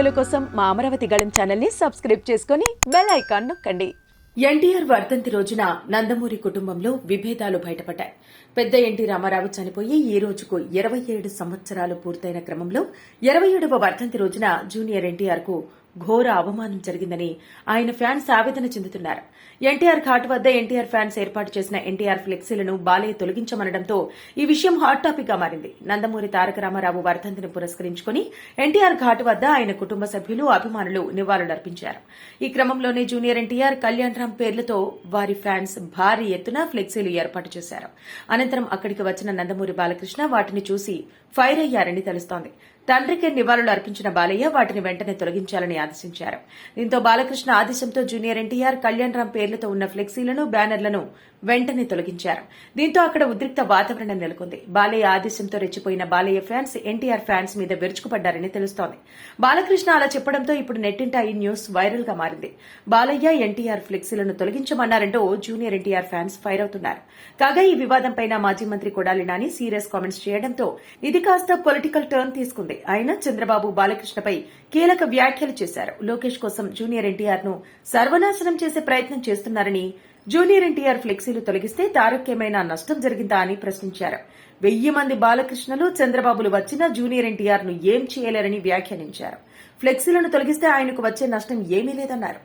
వీడియోల కోసం మా అమరావతి గళం ఛానల్ ని సబ్స్క్రైబ్ చేసుకుని బెల్ ఐకాన్ నొక్కండి. ఎన్టీఆర్ వర్ధంతి రోజున నందమూరి కుటుంబంలో విభేదాలు బయటపడ్డాయి. పెద్ద ఎన్టీ రామారావు చనిపోయి ఈ రోజుకు 27 సంవత్సరాలు పూర్తయిన క్రమంలో 27వ వర్ధంతి రోజున జూనియర్ ఎన్టీఆర్ కు ఘోర అవమానం జరిగిందని ఆయన ఫ్యాన్స్ ఆవేదన చెందుతున్నారు. ఎన్టీఆర్ ఘాట్ వద్ద ఎన్టీఆర్ ఫ్యాన్స్ ఏర్పాటు చేసిన ఎన్టీఆర్ ఫ్లెక్సీలను బాలయ్య తొలగించమనడంతో ఈ విషయం హాట్ టాపిక్ గా మారింది. నందమూరి తారక రామారావు వర్ధంతిని పురస్కరించుకుని ఎన్టీఆర్ ఘాట్ వద్ద ఆయన కుటుంబ సభ్యులు అభిమానులు నివాళులర్పించారు. ఈ క్రమంలోనే జూనియర్ ఎన్టీఆర్, కళ్యాణ్ రామ్ పేర్లతో వారి ఫ్యాన్స్ భారీ ఎత్తున ఫ్లెక్సీలు ఏర్పాటు చేశారు. అనంతరం అక్కడికి వచ్చిన నందమూరి బాలకృష్ణ వాటిని చూసి ఫైర్ అయ్యారని తెలుస్తోంది. తండ్రికి నివాళులు అర్పించిన బాలయ్య వాటిని వెంటనే తొలగించాలని ఆదేశించారు. దీంతో బాలకృష్ణ ఆదేశంతో జూనియర్ ఎన్టీఆర్, కళ్యాణ్ రామ్ పేర్లతో ఉన్న ఫ్లెక్సీలను, బ్యానర్లను వెంటనే తొలగించారు. దీంతో అక్కడ ఉద్రిక్త వాతావరణం నెలకొంది. బాలయ్య ఆదేశంతో రెచ్చిపోయిన బాలయ్య ఫ్యాన్స్ ఎన్టీఆర్ ఫ్యాన్స్ మీద విరుచుకుపడ్డారని తెలుస్తోంది. బాలకృష్ణ అలా చెప్పడంతో ఇప్పుడు నెట్టింట ఈ న్యూస్ వైరల్ గా మారింది. బాలయ్య ఎన్టీఆర్ ఫ్లెక్సీలను తొలగించమన్నారంటూ జూనియర్ ఎన్టీఆర్ ఫ్యాన్స్ ఫైర్ అవుతున్నారు. కాగా ఈ వివాదంపై మాజీ మంత్రి కొడాలి నాని సీరియస్ కామెంట్స్ చేయడంతో ఇది కాస్త పొలిటికల్ టర్న్ తీసుకుంది. ఆయన చంద్రబాబు, బాలకృష్ణపై కీలక వ్యాఖ్యలు చేశారు. లోకేష్ కోసం జూనియర్ ఎన్టీఆర్ ను సర్వనాశనం చేసే ప్రయత్నం చేస్తున్నారని, జూనియర్ ఎన్టీఆర్ ఫ్లెక్సీలు తొలగిస్తే తారకేమైనా నష్టం జరిగిందా అని ప్రశ్నించారు. 1000 మంది బాలకృష్ణలు, చంద్రబాబులు వచ్చినా జూనియర్ ఎన్టీఆర్ ను ఏం చేయలేరని వ్యాఖ్యానించారు. ఫ్లెక్సీలను తొలగిస్తే ఆయనకు వచ్చే నష్టం ఏమీ లేదన్నారు.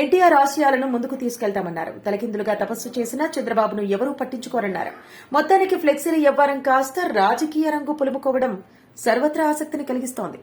ఎన్టీఆర్ ఆశయాలను ముందుకు తీసుకెళ్తామన్నారు. తలకిందులుగా తపస్సు చేసినా చంద్రబాబును ఎవరూ పట్టించుకోరన్నారు. మొత్తానికి ఫ్లెక్సీల వ్యవహారం కాస్త రాజకీయ రంగు పులుముకోవడం సర్వత్రా ఆసక్తిని కలిగిస్తోంది.